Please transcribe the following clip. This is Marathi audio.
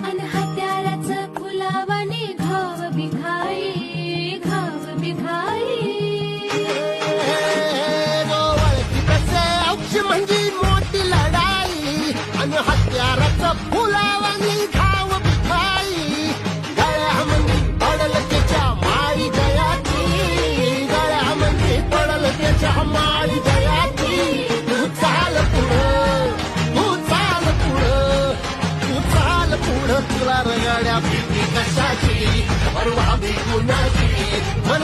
अन हत्याराचं फुलावानी घाव बिघाई घाव बिघाई औक्ष म्हणजे मोठी लढाई आणि हत्याराचं फुलावानी घाव बिघाई गळ्यामध्ये पडल त्याच्या माळी जयाची गळ्यामध्ये पडल त्याच्या माळी जयाची तू चाल पुढं तू चाल पुढं तू चाल पुढं तुला रगड्या भीती कशाची परवा भी कुणाची मन